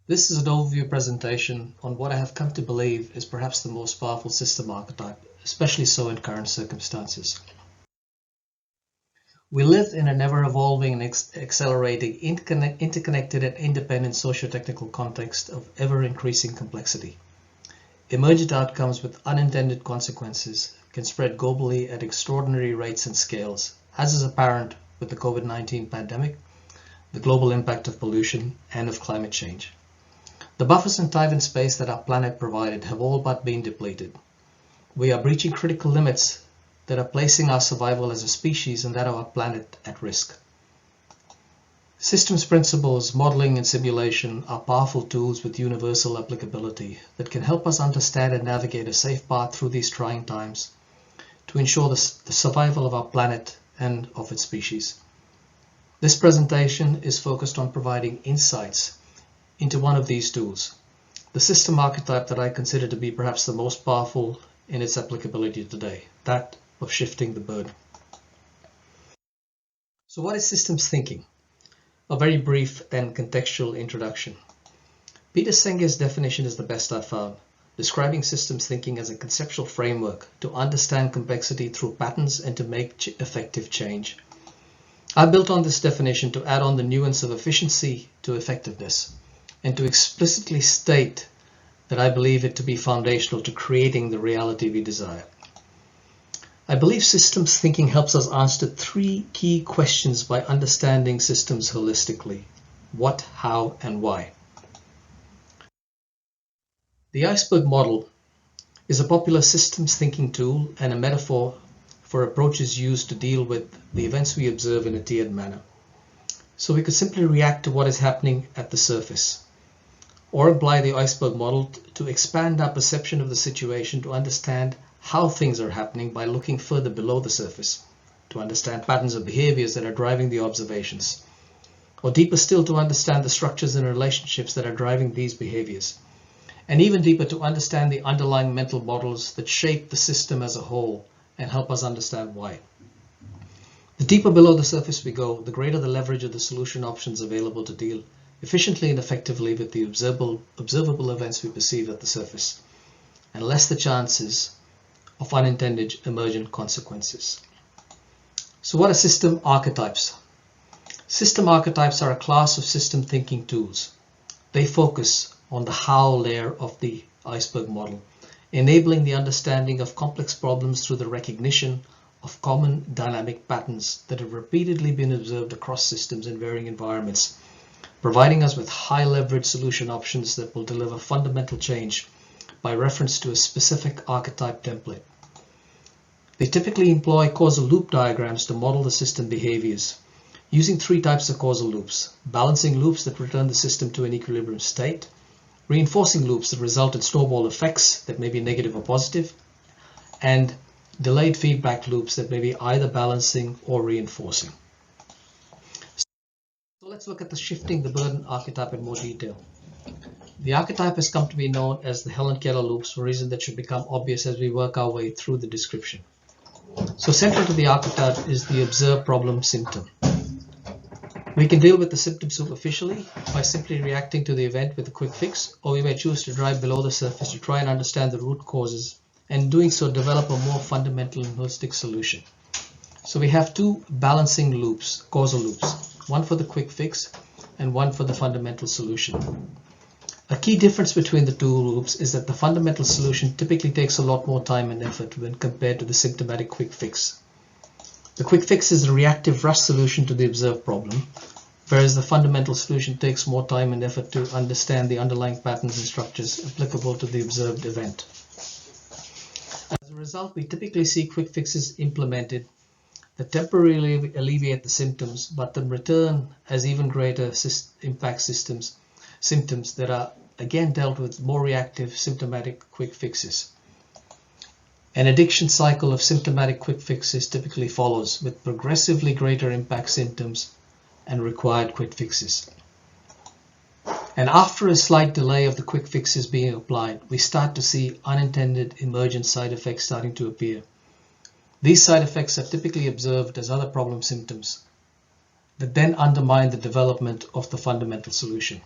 This is an overview presentation on what I have come to believe is perhaps the most powerful system archetype, especially so in current circumstances. We live in an ever-evolving and accelerating, interconnected and independent socio-technical context of ever-increasing complexity. Emergent outcomes with unintended consequences can spread globally at extraordinary rates and scales, as is apparent with the COVID-19 pandemic, the global impact of pollution, and of climate change. The buffers in time and space that our planet provided have all but been depleted. We are breaching critical limits that are placing our survival as a species and that of our planet at risk. Systems principles, modeling, and simulation are powerful tools with universal applicability that can help us understand and navigate a safe path through these trying times to ensure the survival of our planet and of its species. This presentation is focused on providing insights into one of these tools, the system archetype that I consider to be perhaps the most powerful in its applicability today, that of shifting the burden. So what is systems thinking? A very brief and contextual introduction. Peter Senger's definition is the best I've found, describing systems thinking as a conceptual framework to understand complexity through patterns and to make effective change. I built on this definition to add on the nuance of efficiency to effectiveness, and to explicitly state that I believe it to be foundational to creating the reality we desire. I believe systems thinking helps us answer three key questions by understanding systems holistically: what, how, and why. The Iceberg model is a popular systems thinking tool and a metaphor for approaches used to deal with the events we observe in a tiered manner. So we could simply react to what is happening at the surface, or apply the Iceberg model to expand our perception of the situation to understand how things are happening by looking further below the surface, to understand patterns of behaviors that are driving the observations, or deeper still to understand the structures and relationships that are driving these behaviors, and even deeper to understand the underlying mental models that shape the system as a whole and help us understand why. The deeper below the surface we go, the greater the leverage of the solution options available to deal efficiently and effectively with the observable events we perceive at the surface, and less the chances of unintended emergent consequences. So what are system archetypes? System archetypes are a class of system thinking tools. They focus on the how layer of the Iceberg model, enabling the understanding of complex problems through the recognition of common dynamic patterns that have repeatedly been observed across systems in varying environments, providing us with high leverage solution options that will deliver fundamental change by reference to a specific archetype template. They typically employ causal loop diagrams to model the system behaviors, using three types of causal loops: balancing loops that return the system to an equilibrium state, reinforcing loops that result in snowball effects that may be negative or positive, and delayed feedback loops that may be either balancing or reinforcing. So let's look at the shifting the burden archetype in more detail. The archetype has come to be known as the Helen Keller loops for a reason that should become obvious as we work our way through the description. So central to the archetype is the observed problem symptom. We can deal with the symptom superficially by simply reacting to the event with a quick fix, or we may choose to dive below the surface to try and understand the root causes, and in doing so develop a more fundamental and holistic solution. So we have two balancing loops, causal loops, one for the quick fix and one for the fundamental solution. A key difference between the two loops is that the fundamental solution typically takes a lot more time and effort when compared to the symptomatic quick fix. The quick fix is a reactive rush solution to the observed problem, whereas the fundamental solution takes more time and effort to understand the underlying patterns and structures applicable to the observed event. As a result, we typically see quick fixes implemented that temporarily alleviate the symptoms, but in return has even greater impact symptoms that are again dealt with more reactive symptomatic quick fixes. An addiction cycle of symptomatic quick fixes typically follows, with progressively greater impact symptoms and required quick fixes. And after a slight delay of the quick fixes being applied, we start to see unintended emergent side effects starting to appear. These side effects are typically observed as other problem symptoms that then undermine the development of the fundamental solution.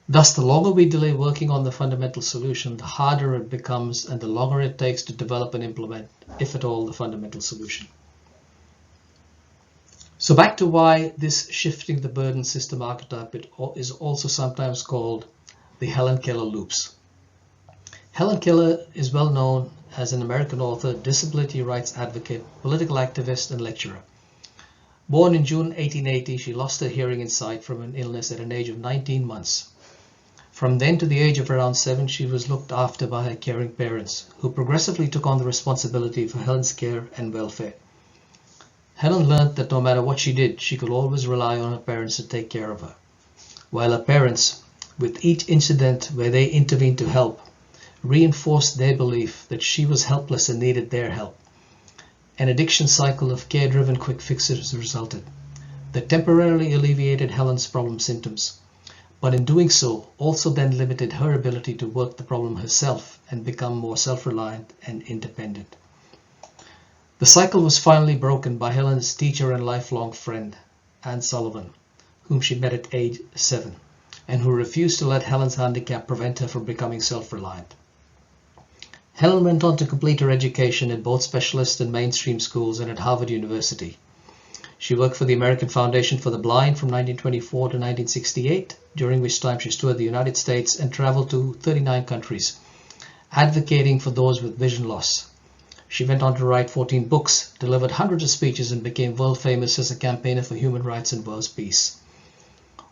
Thus, the longer we delay working on the fundamental solution, the harder it becomes and the longer it takes to develop and implement, if at all, the fundamental solution. So back to why this shifting the burden system archetype is also sometimes called the Helen Keller loops. Helen Keller is well known as an American author, disability rights advocate, political activist, and lecturer. Born in June 1880, she lost her hearing and sight from an illness at an age of 19 months. From then to the age of around 7, she was looked after by her caring parents, who progressively took on the responsibility for Helen's care and welfare. Helen learned that no matter what she did, she could always rely on her parents to take care of her. While her parents, with each incident where they intervened to help, reinforced their belief that she was helpless and needed their help. An addiction cycle of care-driven quick fixes resulted that temporarily alleviated Helen's problem symptoms, but in doing so also then limited her ability to work the problem herself and become more self-reliant and independent. The cycle was finally broken by Helen's teacher and lifelong friend, Anne Sullivan, whom she met at age 7, and who refused to let Helen's handicap prevent her from becoming self-reliant. Helen went on to complete her education at both specialist and mainstream schools and at Harvard University. She worked for the American Foundation for the Blind from 1924 to 1968, during which time she toured the United States and traveled to 39 countries, advocating for those with vision loss. She went on to write 14 books, delivered hundreds of speeches, and became world famous as a campaigner for human rights and world peace.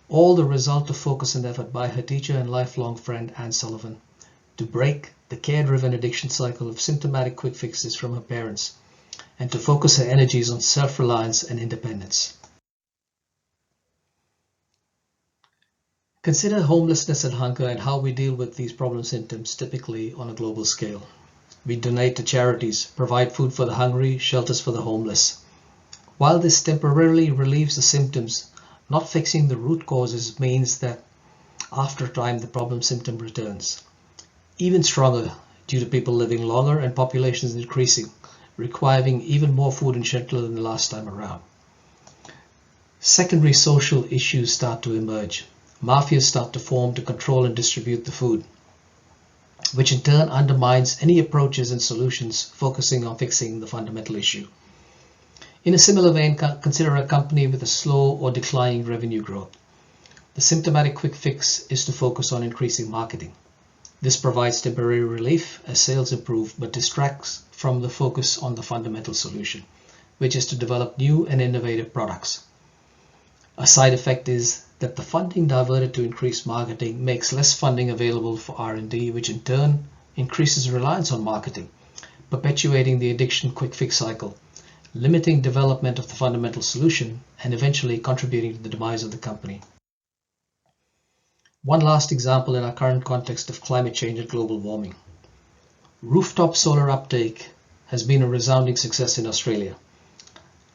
All the result of focus and effort by her teacher and lifelong friend Anne Sullivan to break the care-driven addiction cycle of symptomatic quick fixes from her parents and to focus her energies on self-reliance and independence. Consider homelessness and hunger and how we deal with these problem symptoms typically on a global scale. We donate to charities, provide food for the hungry, shelters for the homeless. While this temporarily relieves the symptoms, not fixing the root causes means that after time the problem symptom returns. Even stronger due to people living longer and populations increasing, requiring even more food and shelter than the last time around. Secondary social issues start to emerge. Mafias start to form to control and distribute the food, which in turn undermines any approaches and solutions focusing on fixing the fundamental issue. In a similar vein, consider a company with a slow or declining revenue growth. The symptomatic quick fix is to focus on increasing marketing. This provides temporary relief as sales improve, but distracts from the focus on the fundamental solution, which is to develop new and innovative products. A side effect is that the funding diverted to increase marketing makes less funding available for R&D, which in turn increases reliance on marketing, perpetuating the addiction quick fix cycle, limiting development of the fundamental solution, and eventually contributing to the demise of the company. One last example in our current context of climate change and global warming. Rooftop solar uptake has been a resounding success in Australia.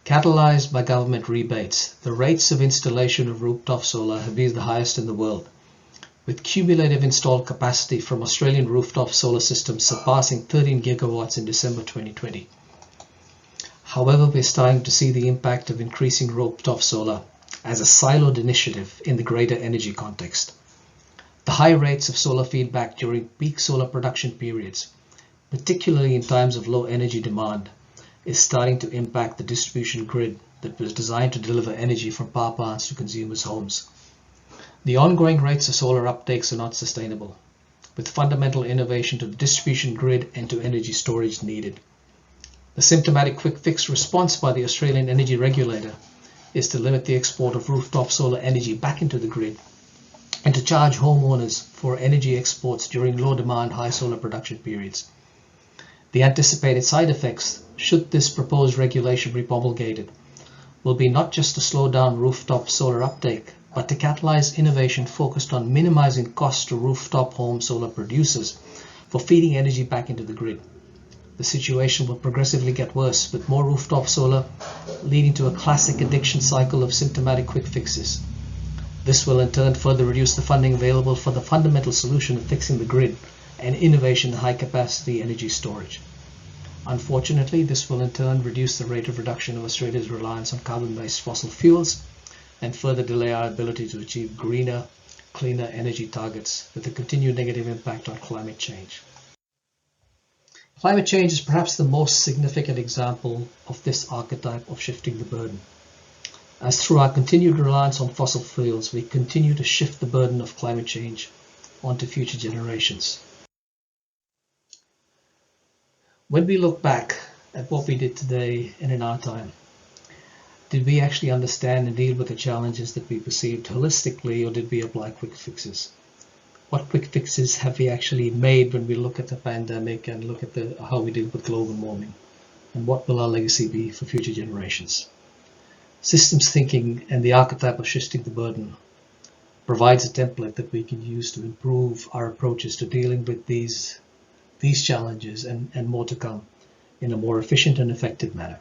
Catalyzed by government rebates, the rates of installation of rooftop solar have been the highest in the world, with cumulative installed capacity from Australian rooftop solar systems surpassing 13 gigawatts in December 2020. However, we're starting to see the impact of increasing rooftop solar as a siloed initiative in the greater energy context. The high rates of solar feedback during peak solar production periods, particularly in times of low energy demand, is starting to impact the distribution grid that was designed to deliver energy from power plants to consumers' homes. The ongoing rates of solar uptakes are not sustainable, with fundamental innovation to the distribution grid and to energy storage needed. The symptomatic quick fix response by the Australian energy regulator is to limit the export of rooftop solar energy back into the grid and to charge homeowners for energy exports during low demand, high solar production periods. The anticipated side effects, should this proposed regulation be promulgated, will be not just to slow down rooftop solar uptake, but to catalyze innovation focused on minimizing costs to rooftop home solar producers for feeding energy back into the grid. The situation will progressively get worse, with more rooftop solar leading to a classic addiction cycle of symptomatic quick fixes. This will in turn further reduce the funding available for the fundamental solution of fixing the grid and innovation in high-capacity energy storage. Unfortunately, this will in turn reduce the rate of reduction of Australia's reliance on carbon-based fossil fuels and further delay our ability to achieve greener, cleaner energy targets with a continued negative impact on climate change. Climate change is perhaps the most significant example of this archetype of shifting the burden, as through our continued reliance on fossil fuels, we continue to shift the burden of climate change onto future generations. When we look back at what we did today and in our time, did we actually understand and deal with the challenges that we perceived holistically, or did we apply quick fixes? What quick fixes have we actually made when we look at the pandemic and look at how we deal with global warming? And what will our legacy be for future generations? Systems thinking and the archetype of shifting the burden provides a template that we can use to improve our approaches to dealing with these challenges and more to come in a more efficient and effective manner.